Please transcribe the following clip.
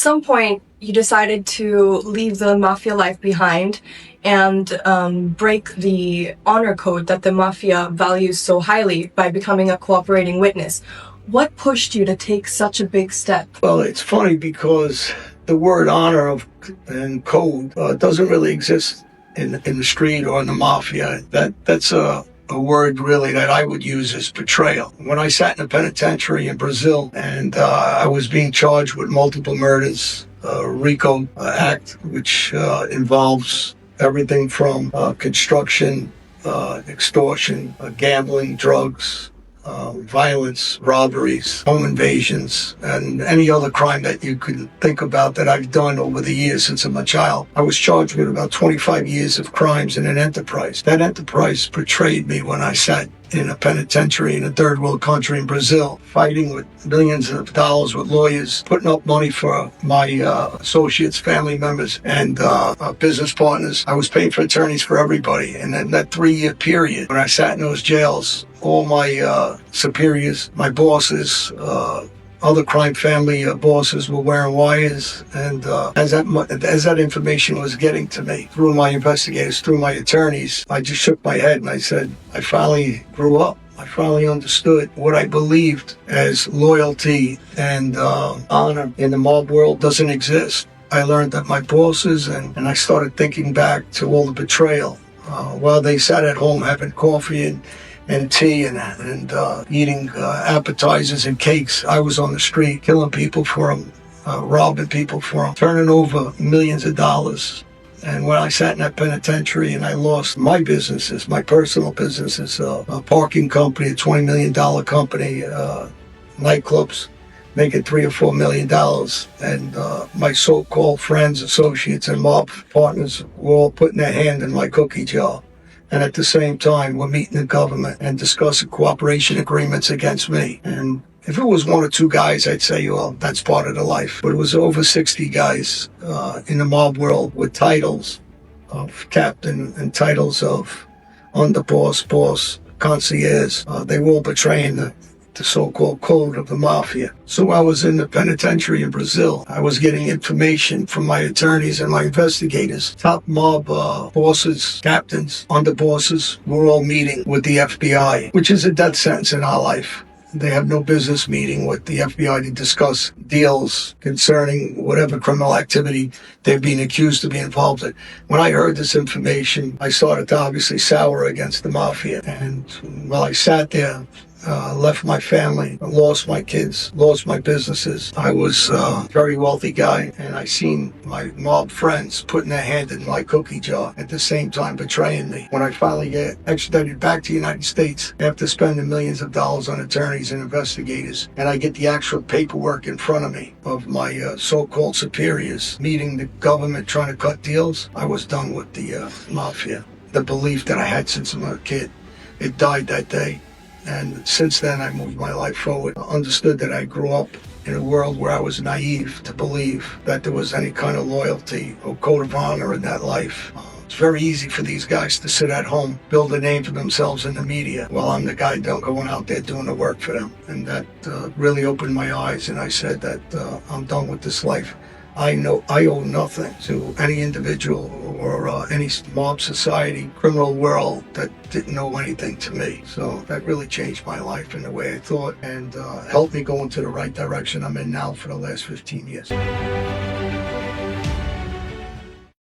some point, you decided to leave the mafia life behind and break the honor code that the mafia values so highly by becoming a cooperating witness. What pushed you to take such a big step? Well, it's funny because the word honor and code doesn't really exist in the street or in the mafia. That's a word really that I would use as betrayal. When I sat in a penitentiary in Brazil and I was being charged with multiple murders, RICO Act, which involves everything from construction, extortion, gambling, drugs, violence, robberies, home invasions, and any other crime that you could think about that I've done over the years since I'm a child. I was charged with about 25 years of crimes in an enterprise. That enterprise betrayed me when I sat in a penitentiary in a third world country in Brazil, fighting with millions of dollars with lawyers, putting up money for my associates, family members, and business partners. I was paying for attorneys for everybody. And in that 3-year period, when I sat in those jails, all my superiors, my bosses, other crime family bosses were wearing wires, and as that information was getting to me through my investigators, through my attorneys, I just shook my head and I said, I finally grew up. I finally understood what I believed as loyalty and honor in the mob world doesn't exist. I learned that my bosses, and I started thinking back to all the betrayal while they sat at home having coffee and tea and eating appetizers and cakes. I was on the street killing people for them, robbing people for them, turning over millions of dollars. And when I sat in that penitentiary and I lost my businesses, my personal businesses, a parking company, a $20 million company, nightclubs, making $3 or $4 million. And my so-called friends, associates, and mob partners were all putting their hand in my cookie jar. And at the same time, we're meeting the government and discussing cooperation agreements against me. And if it was 1 or 2 guys, I'd say, well, that's part of the life. But it was over 60 guys in the mob world with titles of captain and titles of underboss, boss, concierge. They were all betraying the so-called code of the mafia. So I was in the penitentiary in Brazil. I was getting information from my attorneys and my investigators. Top mob bosses, captains, underbosses were all meeting with the FBI, which is a death sentence in our life. They have no business meeting with the FBI to discuss deals concerning whatever criminal activity they're being accused to be involved in. When I heard this information, I started to obviously sour against the mafia. And while I sat there, left my family, lost my kids, lost my businesses. I was a very wealthy guy, and I seen my mob friends putting their hand in my cookie jar, at the same time betraying me. When I finally get extradited back to the United States after spending millions of dollars on attorneys and investigators, and I get the actual paperwork in front of me of my so-called superiors meeting the government trying to cut deals, I was done with the mafia. The belief that I had since I'm a kid, it died that day. And since then, I moved my life forward. I understood that I grew up in a world where I was naive to believe that there was any kind of loyalty or code of honor in that life. It's very easy for these guys to sit at home, build a name for themselves in the media, while I'm the guy going out there doing the work for them. And that really opened my eyes, and I said that I'm done with this life. I know I owe nothing to any individual or any mob society, criminal world that didn't know anything to me. So that really changed my life in the way I thought, and helped me go into the right direction I'm in now for the last 15 years.